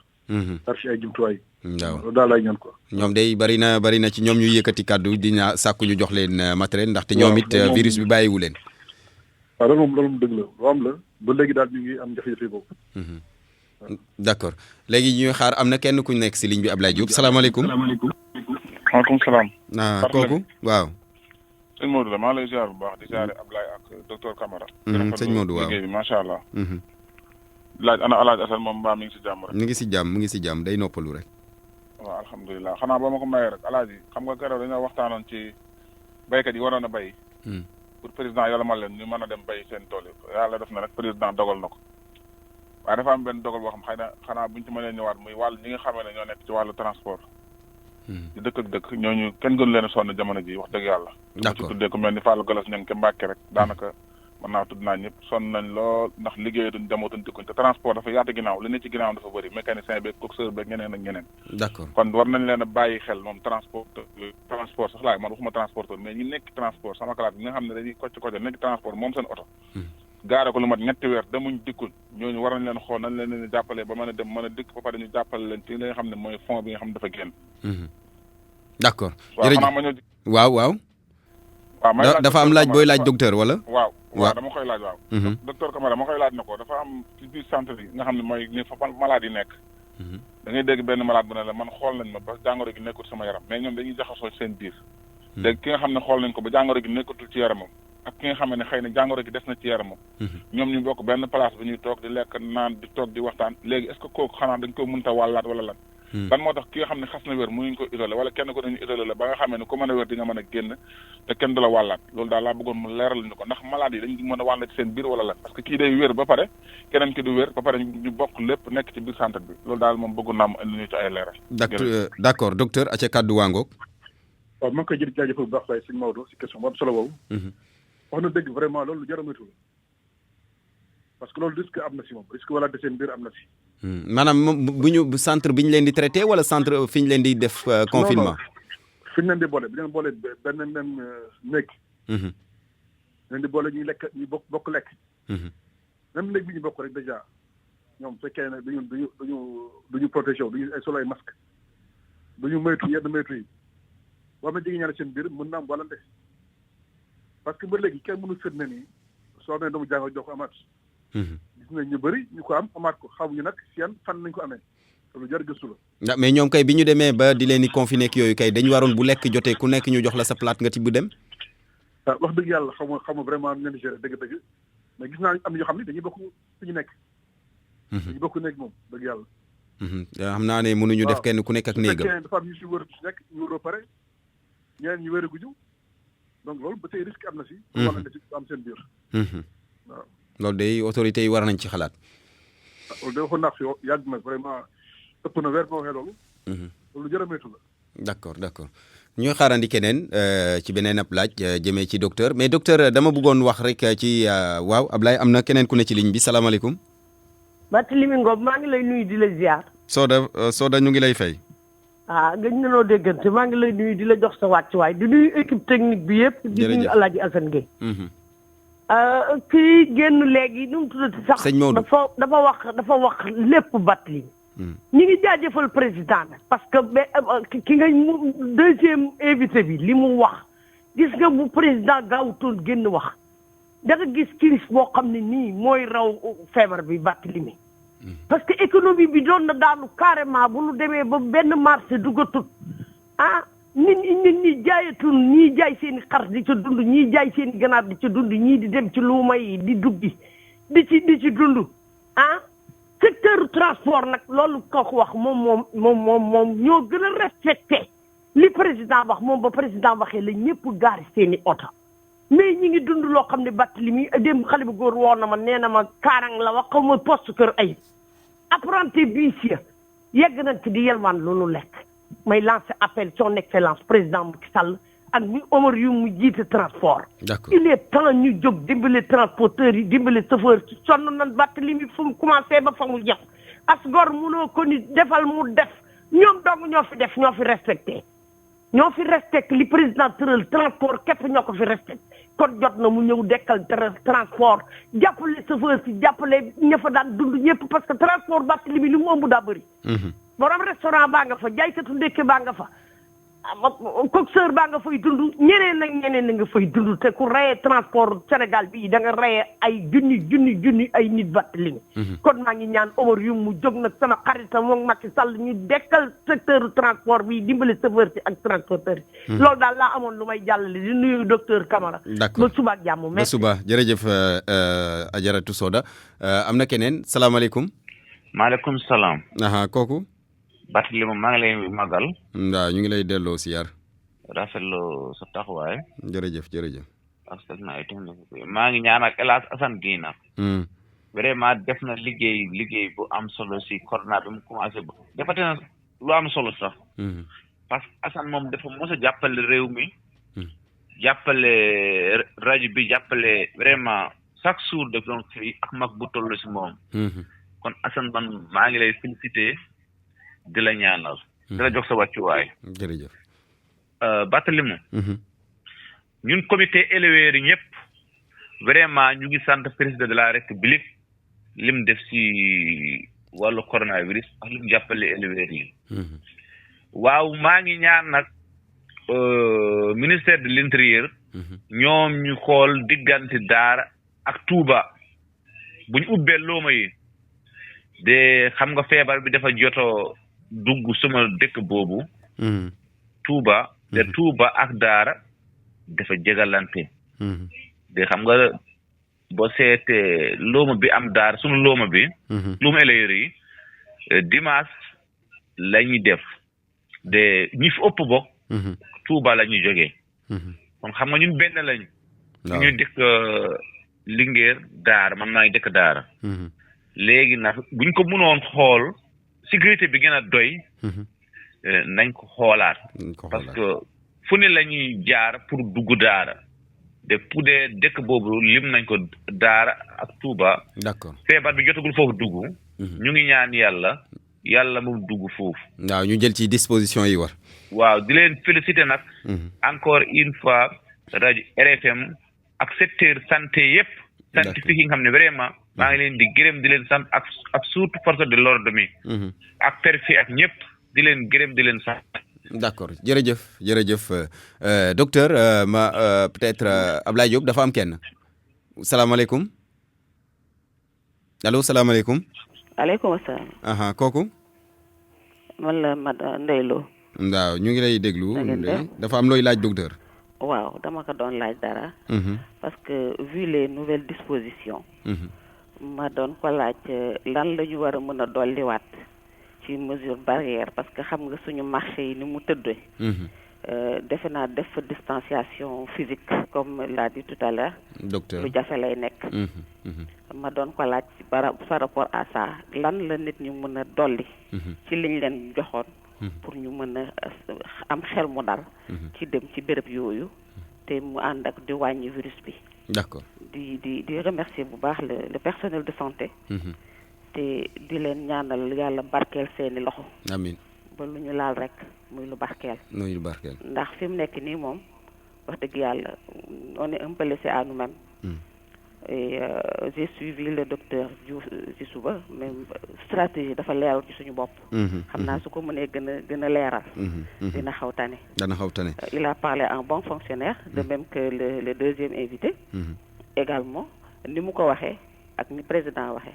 S4: aar si ay jumtuwaay. waaw loolu daal laay ñaan quoi.
S1: ñoom day bari na ci ñoom ñu yëkkati kàddu dina sàkku ñu jox leen matériel ndaxte ñoom it virus bi bàyyiwu leen.
S4: waaw loolu moom dëgg la lu am la ba léegi daal ñu ngi am jafe-jafe boobu.
S1: d'accord léegi ñuy xaar am na kenn ku nekk si ligne bi Ablaye Diop salaamaaleykum.
S5: maaleykum salaam.
S1: kooku waaw.
S5: sëñ Modou la maa lay ziar bu baax di ziare Ablaye ak docteur Camara.
S1: sëñ Modou waaw
S5: liggéey bi macha allah. laaj ana Alaaji Assane moom mbaa mi ngi si jàmm rek.
S1: mi ngi si jàmm mu ngi si jàmm day noppalu rek.
S5: waaw alhamdulilah xanaa ba ma ko mayee rek Alaaji xam nga keroog dañoo waxtaanoon ci béykat yi waroon a béy. pour président yàlla mal leen ñu mën a dem béy seen tool yi yàlla def na rek président dogal na ko. waaye dafa am benn dogal boo xam xëy na xanaa buñ ci mënee ñëwaat muy wàllu ñi nga xamee ne ñoo nekk ci wàllu transport. di dëkk ak dëkk ñooñu kenn gënu leen sonn jamono ji wax dëgg yàlla.
S1: d'accord
S5: ci tuddee ku mel ni Fallou Galas ña ngi ke Mbàkke rek daanaka mën naa tudd naa ñëpp sonn nañ lool ndax liggéeyatuñ dematuñ dikkuñ te transport dafa yaatu ginnaaw li ne ci ginnaaw dafa bëri mécanicien beeg coxeur beeg ñeneen ak ñeneen.
S1: d'accord
S5: kon war nañ leen a bàyyi xel moom transport sax laay man waxuma transporteur mais ñi nekk transport sama kalaat bi nga xam ne dañuy kocc nekk transport moom seen oto gaare ko lu mat ñetti weer demuñ dikkuñ ñooñu war nañ leen xool nañ leen leen jàppalee ba mën a dem mën a dikk ba pare ñu jàppale leen ci li nga xam ne mooy fond bi nga xam ne dafa génn.
S1: d'accord
S5: jërëjëf
S1: waaw dafa am laaj booy laaj docteur wala.
S5: waaw dama koy laaj waaw. docteur Camara dama koy laaj na ko dafa am ci biir centre yi nga xam ne mooy ni fa malade yi nekk. da ngay dégg benn malade bu ne la man xool nañ ma ba jàngoro gi nekkul sama yaram mais ñoom dañuy jaxasoo seen biir. léegi ki nga xam ne xool nañ ko ba jàngoro gi nekkatul ci yaramam ak ki nga xam ne xëy na jàngoro gi des na ci yaramam. ñoom ñu bokk benn place bi ñuy toog di lekk naan di toog di waxtaan léegi est-ce que kooku xanaa dañ ko mënta wàllaat wala lan. lan moo tax ki nga xam ne xas na wér mënuñ ko isolé wala kenn ko dañu isolé la ba nga xamee ne ku mën a wér di nga mën a génn te kenn du la wàllaat loolu daal laa bëggoon mu leeral ñu ko ndax malade yi dañ mën a wàllaat ci seen biir wala lan parce que kii day wér ba pare keneen ki du wér ba pare ñu bokk lépp nekk ci biir centre bi loolu daal moom bëggoon naa mu indi ñu ci ay leeral.
S1: d'accord docteur aca kàddu waangoog.
S4: waaw maa ngi koy jaajëfal bu baax waaye sëñ Maodo si question bu am solo boobu. wax na dëgg vraiment loolu lu jar a moytu parce que loolu risque am na si moom risque wala de seen biir am na si.
S1: maanaam bu ñu centre bi ñu leen di traité wala centre fi ñu leen di def confinement.
S4: fi ñu leen di boole bi ñu leen boole benn même néeg. leen di boole ñuy lekk ñu bokk lekk. même néeg bi ñu bokk rek déjà ñoom fekkee ne duñu protégé wu duñu ay solo ay masque duñu moytu yenn moytu yi war na jege ñaare seen biir mën naa am wàllante parce que ba léegi kenn mënu fët ne nii soo amee doomu jàngoro jox ko amaat. gis nañ ñu bëri ñu ko am amaat ko xamuñu nag seen fan nañ ko amee lu jar gëstu la.
S1: mais ñoom kay bi ñu demee ba di leen di confiné ak yooyu kay dañu waroon bu lekk jotee ku nekk ñu jox la sa plate nga tibb dem.
S4: wax dëgg yàlla xaw ma vraiment ñu leen di gérer dëgg-dëgg mais gis naa am na ñoo xam ne dañuy bokk fi ñu nekk. dañuy bokk néeg moom dëgg yàlla.
S1: xam naa ne mënuñu def kenn ku nekk ak néegam.
S4: dafa am ñu si wër si nekk ñu wëroo pare ñeneen ñu wéreguñu donc loolu ba tey risque am na si. wala nga ci am seen biir. waaw.
S1: loolu day autorités yi war nañ ci xalaat.
S4: loolu day waxoon naa fi yàgg na vraiment ëpp na weer moo waxee loolu. loolu jar a moytu la.
S1: d'accord ñoo xaarandi keneen ci beneen ab laaj jëmee ci docteur mais docteur dama bëggoon wax rek ci waaw Ablaye am na keneen ku ne ci ligne bi salaamaaleykum.
S6: Barthélémy Ngom maa ngi lay nuyu di la ziar.
S1: Soda ñu ngi lay fay.
S6: gëj na noo déggante maa ngi lay nuyu di la jox sa wàccuwaay di nuyu équipe technique bi yëpp. di nuyu El Hadj Assane Gueye. kii génn léegi nu mu tuddati sax.
S1: sëñ Maodo
S6: dafa wax lépp Barthélémy. ñi ngi jaajëfal président parce que ki nga deuxième invité bi li mu wax gis nga bu président gaawutoon génn wax da nga gis crise boo xam ne nii mooy raw feebar bi Barthélémy parce que économie bi doon na daanu carrément bu nu demee ba benn marché duggatut nit ñi jaayatul ñii jaay seen i xar di ca dund ñii jaay seen i ganaar di ca dund ñii di dem ci luuma yi di duggi di ci dund secteur transport nag loolu ko wax moom ñoo gën a respecté li président wax moom ba président waxee la ñëpp gaari seeni oto mais ñi ngi dund loo xam ne Barthélémy démb xale bu góor woo na ma nee na ma kaarang la wax xaw ma poste kër ay apprenti huissier yegg nañ ci di yelwaan loolu lekk may lancer appel son excellence président Macky Sall ak mi Omar yu mu jiite transport.
S1: D'accord.
S6: Il est temps ñu jóg dimbali transporteurs yi dimbali chauffeur ci sonn nañ Barthélémy fu mu commencé ba fa mu jeex as gor munoo ko ni defal mu def ñoom dong ñoo fi def ñoo fi respecté li président tëral transport képp ñoo ko fi respecté kon jot na mu ñëw dekkal transport jàppale chauffeur si jàppale ña fa daan dund ñëpp parce que transport Barthélémy li mu ëmb daa bëri. borom restaurant baa nga fa jaaykatu ndékke baa nga fa coxeur baa nga fay dund ñeneen ak ñeneen nga fay dund te ku reyee transport Sénégal bii da nga reyee ay junni ay nit Barthélémy kon maa ngi ñaan Omar yu mu jóg nag sama xarita moom Macky Sall ñu dekkal secteur transport bi dimbali chauffeur ci ak transporteur yi loolu daal laa amoon lu may jàllale di nuyu docteur Camara
S1: d'accord
S6: ba suba ak jàmm
S1: ba suba jërëjëf Adjaratou Soda am na keneen salaamaaleykum
S7: maaleykum salaam
S1: kooku
S7: Barthélémy maa ngi lay magal.
S1: waaw ñu ngi lay delloo siyaar.
S7: rafetlu sa taxawaay.
S1: jërëjëf.
S7: maa ngi ñaan ak El Hadj Assane Guèye nag. vraiment def na liggéey bu am solo si corona bi mu commencé ba. defate na lu am solo sax. parce que Assane moom dafa mos a jàppale réew mi. jàppale rajo bi jàppale vraiment chaque jour daf doon fi ak mag bu toll si moom. kon Assane man maa ngi lay félicité. di la ñaanal. di la jox sa wàccuwaay.
S1: jërëjëf.
S7: Barthélémy. ñun comité éleveurs yi ñëpp vraiment ñu ngi sant président de la république lim def si wàllu coronavirus ak lim jàppale éleveurs yi. waaw maa ngi ñaan nag ministère de l'intérieur. ñoom ñu xool diggante Daara ak Touba bu ñu ubbee looma yi de xam nga feebar bi dafa joto dugg suma dëkk boobu Touba te Touba ak Daara dafa jegalante de xam nga boo seetee looma bi am Daara sunu looma bi looma éleveurs yi dimanche la ñuy def de ñi fi ëpp bo Touba la ñuy jógee kon xam nga ñun benn lañu ñu dëkk Linguère Daara man maa ngi dëkk Daara léegi nag buñ ko mënoon xool sécurité bi gën a doy nañ ko xoolaat parce que fu ne la ñuy jaar pour dugg Daara de pour de dëkk boobu lim nañ ko Daara ak Touba
S1: d'accord
S7: feebar bi jotagul foofu dugg ñu ngi ñaan yàlla mu dugg foofu
S1: waaw ñu jël ci disposition yi war
S7: waaw di leen féliciter nag encore une fois rajo RFM ak secteur santé yëpp scientifique yi nga xam ne vraiment maa ngi leen di gërëm di leen sant ak surtout force de l'ordre mi ak préfet ak ñëpp di leen gërëm di leen sant
S1: d'accord jërëjëf docteur peut-être Ablaye Diop dafa am kenn salaamaaleykum allo salaamaaleykum
S8: aleykum salaam
S1: kooku
S8: man la madame Ndeye Lo
S1: waaw ñu ngi lay déglu dafa am looy laaj docteur
S8: waaw dama ko doon laaj dara parce que vu les nouvelles dispositions ma doon ko laaj lan la ñu war a mën a dolliwaat ci mesure barrière parce que xam nga suñu marché yi ni mu tëddee defe naa def distanciation physique comme l'a dit tout à l'heure
S1: docteur
S8: lu jafe lay nekk ma doon ko laaj par rapport à ça lan la nit ñu mën a dolli ci liñ leen joxoon pour ñu mën a am xel mu dal ci dem ci béréb yooyu te mu ànd ak di wàññi virus bi
S1: d'accord
S8: di remercier bu baax le personnel de santé te di leen ñaanal yàlla barkeel seeni loxo
S1: amiin
S8: ba lu ñu laal rek muy lu barkeel ndax fi mu nekk nii moom wax dëgg yàlla on est un peu laissé à nous-mêmes et j'ai suivi le docteur Diouf ci suba même stratégie dafa leerul ci suñu bopp xam naa su ko mënee gën a leeral dana xaw tane il a parlé en bon fonctionnaire de même que le deuxième invité également ni mu ko waxee ak ni président waxee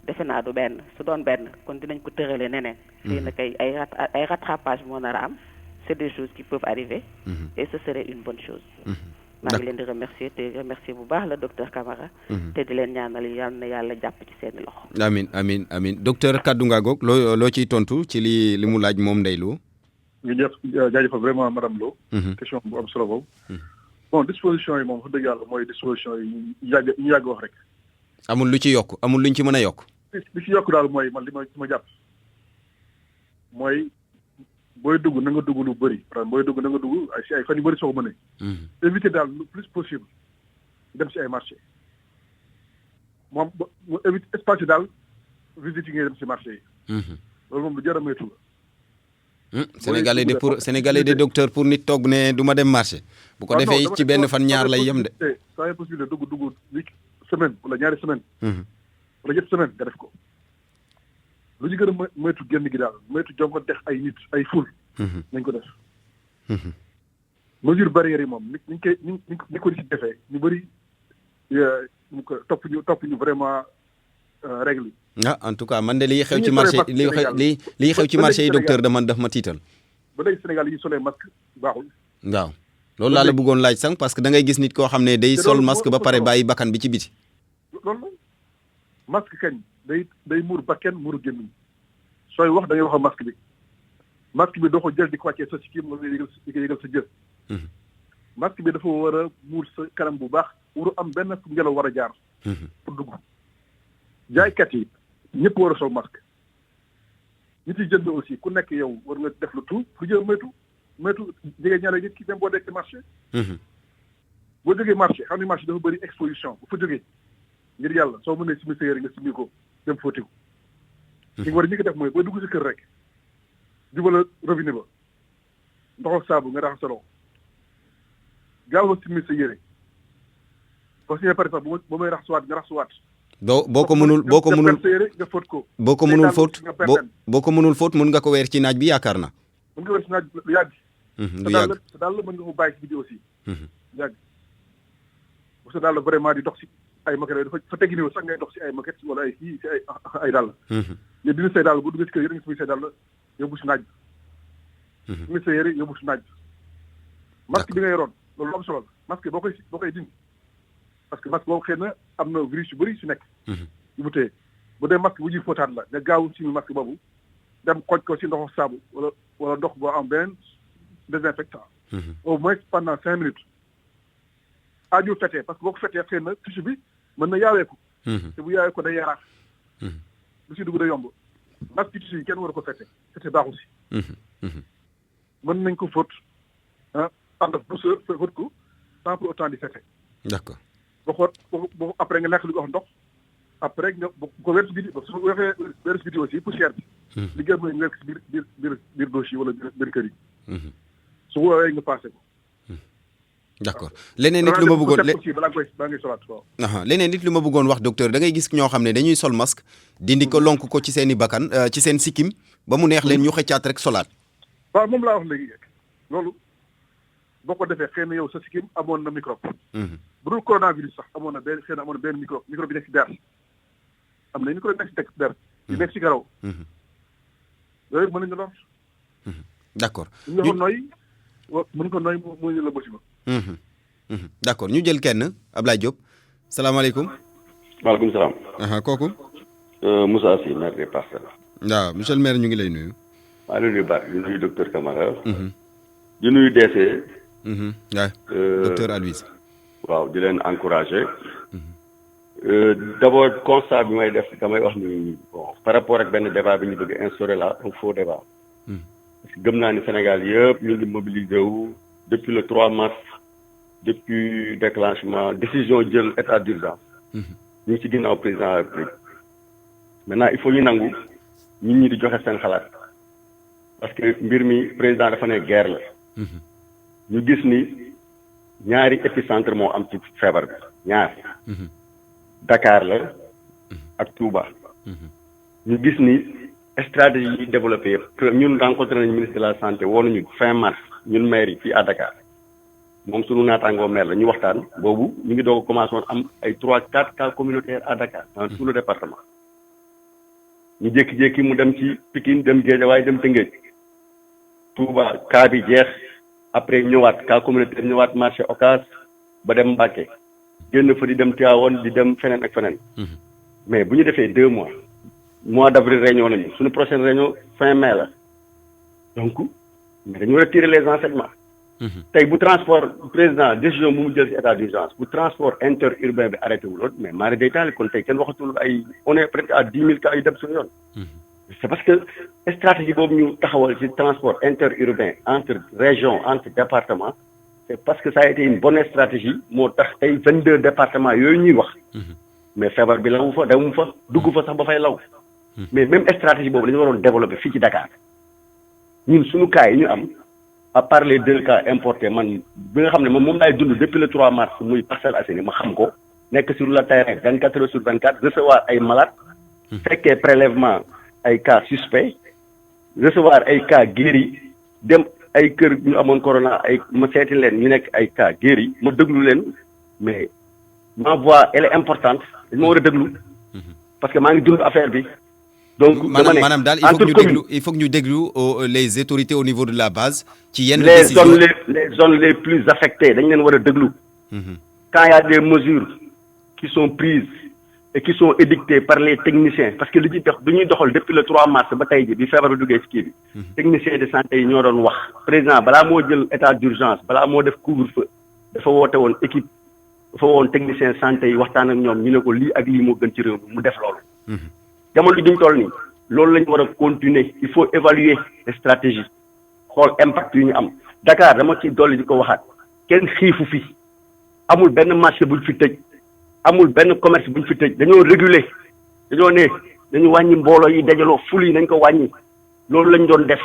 S8: defe naa du benn su doon benn kon dinañ ko tërale neneen fii na kay ay rattrapage moo nar a am c'est des choses qui peuvent arriver et ce serait une bonne chose maa ngi leen di remercier bu baax la docteur Camara te di leen ñaanal yal na yàlla jàpp ci seeni loxo
S1: amiin docteur kaddu nga goog loo ciy tontu ci li mu laaj moom Ndeye Lo
S4: ñu jaajëfal vraiment madame Lo question bu am solo boobu bon disposition yi moom wax dëgg yàlla mooy disposition yi ñu yàgg wax rek
S1: amul lu ci yokk amul luñ ci mën a yokk
S4: li ci yokk daal mooy man li ma jàpp mooy booy dugg na nga dugg lu bëri par exemple booy dugg na nga dugg ay fan yu bëri soo ko mënee éviter daal le plus possible dem si ay marché moom mu éviter espace yi daal visite yi ngay dem si marché yi loolu moom lu jar a moytu la sénégalais de docteur pour nit toog ne du ma dem marché bu ko defee ci benn fan ñaar lay yem de ça est possible dugg semaine wala ñaari semaine wala ñetti semaine nga def ko lu ñu gën a moytu génn gi daal moytu jonko dex ay nit ay ful nañ ko def mesure barrière yi moom ni koy ni ko ci defee ñu bëri ñu ko topp ñu vraiment règle yi.
S1: ah en tout cas man de liy xew ci marché liy xew ci marché yi docteur daf ma tiital.
S4: ba léegi Sénégal yi solee masque baaxul.
S1: waaw loolu laa la bëggoon laaj sànq parce que da ngay gis nit koo xam ne day sol masque ba pare bàyyi bakkan bi ci biti.
S4: loolu masque kañ day muur bakkan muur gémmiñ sooy wax da ngay wax masque bi masque bi doo ko jël di ko wàccee sa si kii moom di ko yëgal sa jël. masque bi dafa war a muur sa kanam bu baax waru am benn ngelaw war a jaar. pour dugg jaaykat yi ñëpp war a sol masque. ñi ci jënd aussi ku nekk yow war nga def lu tout pour jël moytu jege ñaare nit ki même boo dekk marché. boo jógee marché xam ne marché dafa bëri exposition bu fa jógee ngir yàlla soo mënee simi sa yére nga simi ko dem fóotiku. li nga war a ñi ko def mooy boo dugg si kër rek jubala robinet ba ndox saabu nga raxas sa loxo gaaw a simi sa yére boo si par exemple boo may raxasuwaat nga raxasuwaat. boo ko mënul fóot mën nga ko weer ci naaj bi yaakaar na. mën nga weer ci naaj lu yàgg. lu yàgg sa daal mën nga ko bàyyi ci biti aussi. yàgg bu sa daal vraiment di dox si ay maquette dafa fa teggi sax ngay dox si ay maquette wala ay kii si ay dàll. mais dina say dàll bu duggee si kër yi nga sumi say dàll yóbbu si naaj bi. sumi sa yére yóbbu si naaj bi. masque bi nga yoroon loolu am solo la masque boo koy dindi parce que masque boobu xëy na am na virus yu bëri si nekk. yu mu téye bu dee masque bu ñuy fóotaat la nga gaaw si masque boobu dem xoj ko si ndoxu saabu wala ndox boo am beneen désinfectant. au moins pendant 5 minutes. aaju fetee parce que boo ko fetee xëy na tissu bi mën na yaaweeku. te bu yaawee ko day yaraax. lu si dugg day yomb masque tissu yi kenn war a ko fete baaxul si. mën nañ ko fóot ànd ak douceur fóot ko sans pour autant di fete.
S1: d'accord.
S4: boo après nga lekk li ko wax ndox après nga ko weer si biti ba su waxee weer si biti aussi poussière bi. li gën mooy nga lekk si biir douche yi wala biir kër yi. su woowee nga passé ko.
S1: d'accord leneen nit lu ma bëggoon
S4: leneen
S1: nit lu ma bëggoon wax docteur da ngay gis ñoo xam ne dañuy sol masque dindi ko lonk ko ci seen i bakkan ci seen sikkim ba mu neex leen ñu xëccaat rek solaat.
S4: waaw moom laa wax léegi loolu boo ko defee xëy na yow sa sikkim amoon na microbe. bu dul coronavirus sax amoon na benn microbe bi nekk ci der am na microbe bi nekk ci der yi nekk ci garaw yooyu mën nañu lor.
S1: d'accord
S4: ñu ko noy mën ko noy mu la bësi ba.
S1: d'accord ñu jël kenn Ablaye Diop salaamaaleykum.
S9: maaleykum salaam.
S1: kooku.
S9: Moussa Sy maire des Parcelles.
S1: waaw monsieur le maire ñu ngi lay nuyu.
S9: maa ngi lay nuyu baax di nuyu docteur Camara. di nuyu DC.
S1: waaw docteur Aloyse.
S9: waaw di leen encourager. d'abord constat bi may def damay wax ni bon par rapport ak benn débat bi ñu bëgg instaurer là un faux débat. parce que gëm naa ni Sénégal yëpp ñu ngi mobilisé wu depuis le 3 mars depuis déclenchement décision jël état d'urgence. ñu ngi ci ginnaaw président de la République. maintenant il faut ñu nangu nit ñi di joxe seen xalaat parce que mbir mi président dafa ne guerre la. ñu gis ni ñaari épicentre moo am ci feebar bi ñaar. Dakar la ak Touba. ñu gis ni stratégie yi développé yëpp ñun rencontré nañu ministre de la santé woo nañu fin mars ñun maire yi fii à Dakar moom sunu naataangoo maire la ñu waxtaan boobu ñu ngi doog a commencé woon am ay 3-4 cas communautaires à Dakar dans tout le département. ñu jékki-jékki mu dem ci Pikine dem Guédiawaye dem Tëngéej Touba cas bi jeex après ñëwaat cas communautaire ñëwaat marché Ocass ba dem Mbacké génn fa di dem Tivaouane di dem feneen ak feneen. mais bu ñu defee 2 mois d'avril réunion nañu suñu prochaine réunion fin mai la donc mais dañu war a tirer les enseignements. tey bu transport président décision bu mu jël ci état d'urgence bu transport interurbain bi arrêté wu lool mais mari day taali kon tey kenn waxatul ay on est presque à 10 000 cas yu dem suñu yoon. c'est parce que stratégie boobu ñu taxawal ci transport interurbain entre région entre département c'est parce que ça a été une bonne stratégie moo tax tey 22 départements yooyu ñuy wax. mais feebar bi lawu fa demu fa dugg fa sax ba fay law. mais même stratégie boobu dañu waroon développer fii ci Dakar ñun suñu cas yi ñu am à part les 2 cas importés man bi nga xam ne moom laay dund depuis le 3 mars muy Parcelles Assainies ma xam ko nekk sur le terrain 24 heures sur 24 recevoir ay malades. fekkee prélèvement ay cas suspects recevoir ay cas guéris dem ay kër ñu amoon corona ay ma seeti leen ñu nekk ay cas guéris ma déglu leen mais ma voix elle est importante dañ ma war a déglu parce que maa ngi dund affaire bi. donc
S1: maanaam daal il faut que ñu déglu les autorités au niveau de la base. ci yenn
S9: les zones les plus affectées dañ leen war a déglu. quand il y a des mesures qui sont prises et qui sont édictées par les techniciens parce que li ñuy dox du ñuy doxal depuis le 3 mars ba tey ji bi feebar bi duggee ci kii bi. techniciens de santé yi ñoo doon wax. président balaa moo jël état d'urgence balaa moo def couvre-feu dafa woote woon équipe dafa woon technicien santé yi waxtaan ak ñoom ñu ne ko lii ak lii moo gën ci réew mi mu def loolu. jamono ji ñu toll nii loolu la ñu war a continuer il faut évaluer les stratégies xool impact yu ñu am Dakar dama ci dolli di ko waxaat kenn xiifu fi amul benn marché buñ fi tëj amul benn commerce buñ fi tëj dañoo réguler dañoo ne dañu wàññi mbooloo yi dajaloo ful yi nañ ko wàññi loolu lañ doon def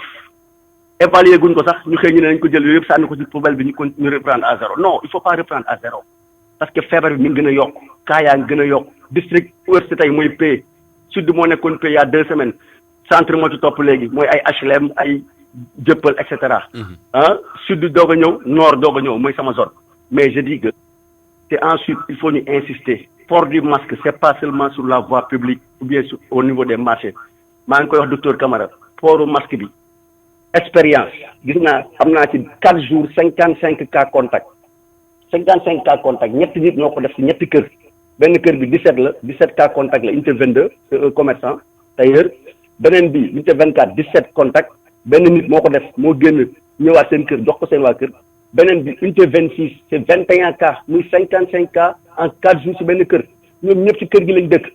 S9: évaluer guñ ko sax ñu xëy ñu ne nañ ko jël yooyu yëpp sànni ko ci poubelle bi ñu reprendre à zéro non il faut pas reprendre à zéro parce que feebar bi mi ngi gën a yokk cas yaa ngi gën a yokk district ouest tey mooy P sud moo nekkoon P il y a 2 semaines centre moo ci topp léegi mooy ay HLM ay jëppal et cetera. sud doog a ñëw nord doog a ñëw mooy sama zone mais je dis que te ensuite il faut ñu insister port du masque c'est pas seulement sur la voie publique ou bien au niveau des marchés maa ngi koy wax docteur Camara portu masque bi expérience gis naa am naa ci 4 jours 55 cas contact 55 cas contact ñetti nit ñoo ko def ci ñetti kër benn kër bi 17 la 17 cas contact la unité 22 c'est un commerçant tailleur beneen bi unité 24 17 contact benn nit moo ko def moo génn ñëwaat seen kër jox ko seen waa kër beneen bi unité 26 c'est 21 cas muy 55 cas en 4 jours ci benn kër ñoom ñëpp ci kër gi lañ dëkk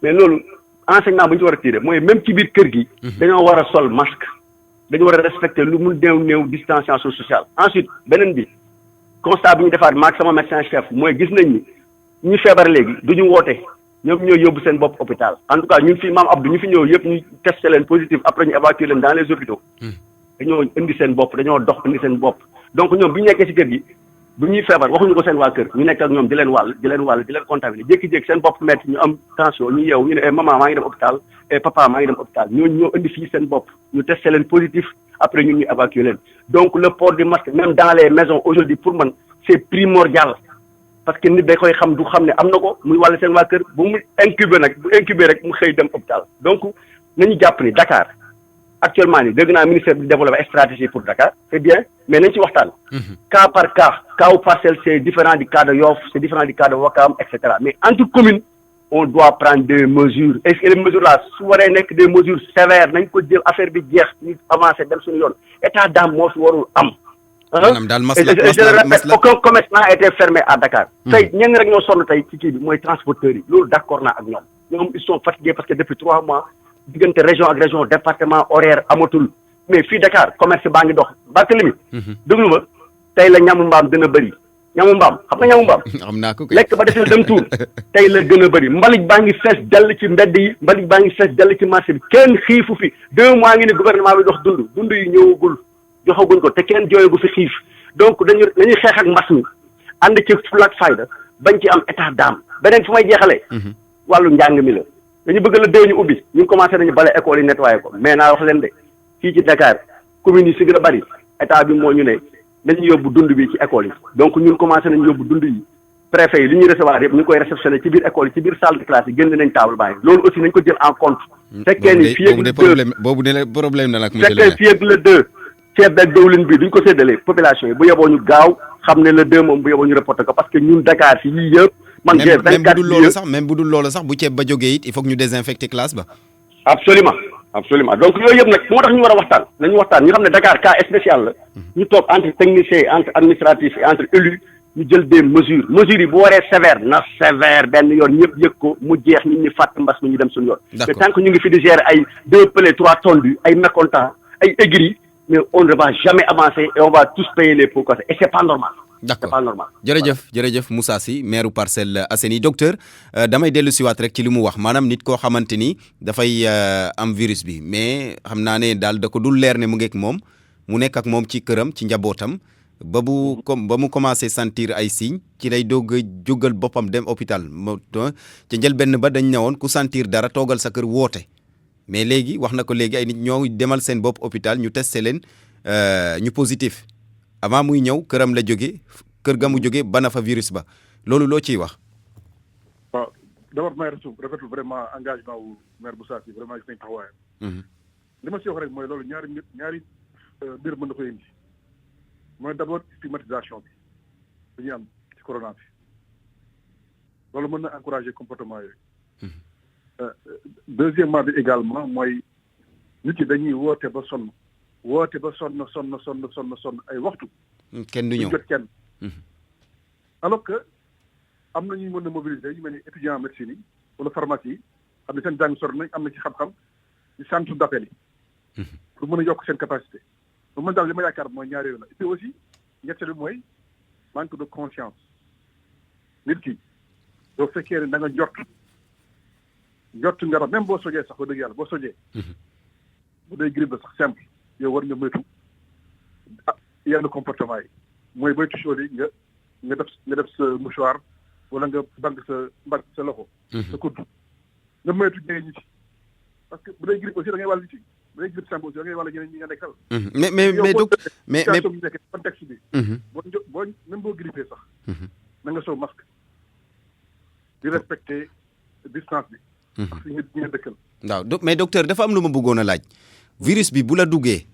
S9: mais loolu enseignement bu ñu ci war a tirer mooy même ci biir kër gi dañoo war a sol masque dañu war a respecter lu mu néew distanciation sociale ensuite beneen bi constat bi ñu defaat maag sama médecin chef mooy gis nañ ni ñu feebar léegi du ñu woote ñoom ñoo yóbbu seen bopp hôpital en tout cas ñun fi maam Abdou ñu fi ñëw yëpp ñu testé leen positif après ñu évacuer leen dans les hôpitaux dañoo indi seen bopp dañoo dox indi seen bopp donc ñoom bi ñu nekkee ci kër gi bu ñuy feebar waxuñu ko seen waa kër ñu nekk ak ñoom di leen contaminé jékki-jékki seen bopp metti ñu am tension ñu yeewu ñu ne maman maa ngi dem hôpital papa maa ngi dem hôpital ñooñu ñoo indi fii seen bopp ñu testé leen positif après ñun ñu évacuer leen donc le port du masque même dans les maisons aujourd'hui pour man c'est primordial parce que nit day koy xam du xam ne am na ko muy wàll seen waa kër bu mu incubé nag bu incubé rek mu xëy dem hôpital donc nañu jàpp ni Dakar actuellement ni dégg naa ministère bi développé stratégie pour Dakar c'est bien mais nañ ci waxtaan cas par cas wu parcelle c'est différent du cas de Yoff c'est différent du cas de Ouakam et cetera mais entre communes on doit prendre des mesures est-ce que les mesures là su waree nekk des mesures sévères nañ ko jël affaire bi jeex ñu avancé dem suñu yoon état d'âme moo fi warul am aucun commerce n'a été fermé à Dakar tey ñenn rek ñoo sonn tey ci kii bi mooy transporteurs yi loolu d'accord naa ak ñoom ils sont fatigués parce que depuis 3 mois diggante région ak région département horaire amatul mais fii Dakar commerce baa ngi dox Barthélemy déglu ma tey la ñamu mbaam gën a bëri ñamu mbaam xam nga ñamu mbaam
S1: xam naa ko
S9: lekk ba desul dem tuur tey la gën a bëri mbalit baa ngi fees dell ci mbedd yi mbalit baa ngi fees dell ci marché bi kenn xiifu fi 2 mois ngi ne gouvernement bi dox dund yi ñëwagul joxaguñ ko te kenn jooyagu fi xiif donc dañuy xeex ak mbas mi ànd ci fulla ak fayda bañ ci am état d'âme beneen fu may jeexalee wàllu njàng mi la dañu bëgg la déw ñu ubbi ñu commencé nañu bale école yi nettoyé ko mais naa wax leen de fii ci Dakar communes yi si gën a bari état bi moo ñu ne nañu yóbbu dund bi ci école yi donc ñun commencé nañu yóbbu dund yi préfet yi li ñuy recevoir yëpp ñu ngi koy réceptionné ci biir école yi ci biir salle de classe yi génn nañ table baa ngi loolu aussi nañ ko jël en compte fekkee ni fii ak le 2
S1: boobu ne la problème na nag
S9: fekkee fii ak le 2 ceeb ak dëwlin bi duñ ko séddalee population yi bu yeboo ñu gaaw xam ne le 2 moom bu yeboo ñu reporté ko parce que ñun Dakar fii yii yëpp man j'ai 24
S1: même bu dul loolu sax bu ceeb ba jógee it il faut que ñu désinfecter classe ba
S9: absolument donc yooyu yëpp nag moo tax ñu war a waxtaan nañu waxtaan ñu xam ne Dakar cas spécial la ñu toog entre techniciens entre administratifs et entre élus ñu jël des mesures yi bu waree sévère na sévère benn yoon ñëpp yëg ko mu jeex nit ñi fàtt mbas mi ñu dem suñu yoon mais tant que ñu ngi fi di gérer ay 2 pelés 3 tondus ay mécontents ay aigris mais on ne va jamais avancer et on va tous payer les pots cassés et c'est pas normal.
S1: D'accord,
S9: c'est pas normal.
S1: jërëjëf Moussa Sy maire Parcelles Assainies docteur damay dellu siwaat rek ci li mu wax maanaam nit koo xamante ni dafay am virus bi mais xam naa ne daal da ko dul leer ne mu ngeek moom mu nekk ak moom ci këram ci njabootam ba mu commencé sentir ay signes ci lay doog a jógal boppam dem hôpital ci njëlbenn ba dañ ne woon ku sentir dara toogal sa kër woote mais léegi wax na ko léegi ay nit ñoo demal seen bopp hôpital ñu testé leen ñu positif avant muy ñëw këram la jóge kër ga mu jóge bana fa virus ba loolu loo ciy wax.
S4: waaw d'abord may rafetlu vraiment engagement wu maire bu Sassy vraiment gis nañ taxawaayam. li ma si wax rek mooy loolu ñaari mbir mën na ko indi mooy d'abord stigmatisation bi ñu am ci corona bi loolu mën na encourager comportement yooyu. Deuxièmement bi également mooy nit yi dañuy woote ba sonn ay waxtu.
S1: kenn du ñëw
S4: jot kenn. alors que am na ñuy mën a mobiliser yu mel ni étudiant médecine yi wala pharmacie yi xam ne seen jàng sori nañ am na ci xam-xam ci centre d'appel yi. pour mën a yokk seen capacité. lu mën daal li ma yaakaar mooy ñaari yoon la et puis aussi ñetteel bi mooy manque de conscience nit ki doo fekkee ne da nga njort nga rab même boo sojee sax ba dëgg yàlla boo sojee. bu dee grippe sax simple yow war nga moytu yenn comportement yi mooy booy touché yi nga def sa mouchoir wala nga banque sa loxo. sa kudd nga moytu jege ñi ci parce que bu dee grippe aussi da ngay wàll nit ci bu dee grippe simple aussi da ngay wàll ñeneen ñi nga nekkal.
S1: mais docteur mais
S4: contexte bi. boo même boo grippé sax. na nga sow masque di respecter distance bi. parce que ñu dëkkal.
S1: waaw mais docteur dafa am lu ma bëggoon a laaj virus bi bu la duggee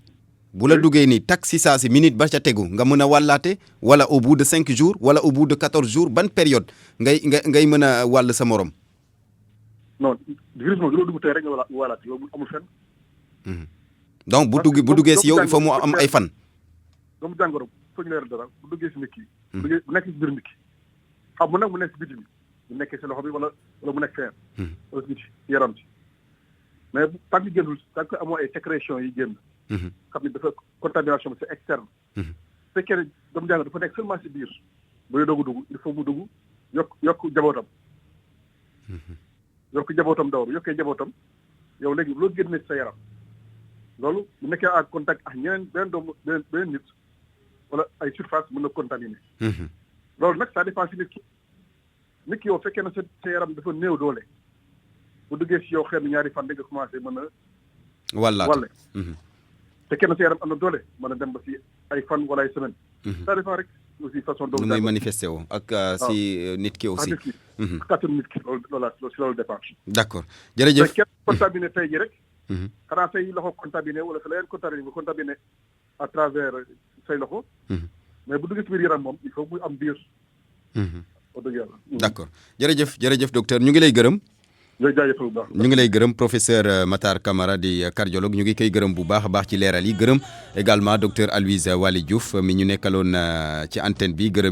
S1: nii tak si saa si minute ba ca tegu nga mën a wàllaate wala au bout de 5 jours wala au bout de 14 jours ban période ngay mën a wàll sa morom.
S4: non virus moom du dugg tey rek nga wàllaate loolu amul fenn.
S1: donc bu duggee si yow il faut mu am ay fan.
S4: doomu jàngoro foog ñu leeral dara bu duggee si nit ki. bu nekk si biir nit ki xam mu nag mu nekk si biti bi bu nekkee si loxo bi wala mu nekk fenn. wala si yaram ci mais tant que génnul tant que amoo ay sécrétion yi génn. xam ne dafa contamination bi c'est externe. su fekkee ne doomu jàngoro dafa nekk seulement si biir bu dee dugg il faut mu dugg yokk jabootam. yokk jabootam dawru yokkee jabootam yow léegi loo génne sa yaram loolu bu nekkee en contact ak ñeneen beneen nit wala ay surface mën na contaminer. loolu nag ça dépend si nit ki yow fekkee na sa yaram dafa néew doole bu duggee si yow xëy na ñaari fan da nga commencé mën a. wàlle fekkee na sa yaram am na doole mën a dem ba si ay fan wala ay semaine. ça dépend rek aussi façon doomu
S1: muy manifesté woo ak si nit ki aussi.
S4: kàttanu nit ki loolu dépend.
S1: d'accord jërëjëf.
S4: te kenn contaminé tey ji rek. xanaa say loxo contaminé wala sa leneen contaminé à travers say loxo. mais bu duggee si biir yaram moom il faut muy am biir. wax dëgg yàlla.
S1: d'accord jërëjëf docteur ñu ngi lay gërëm. ñu ngi lay gërëm professeur Matar Camara di cardiologue ñu ngi koy gërëm bu baax a baax ci leeral yi gërëm également docteur Aloyse Waly Diouf mi ñu nekkaloon ci antenne bi gërëm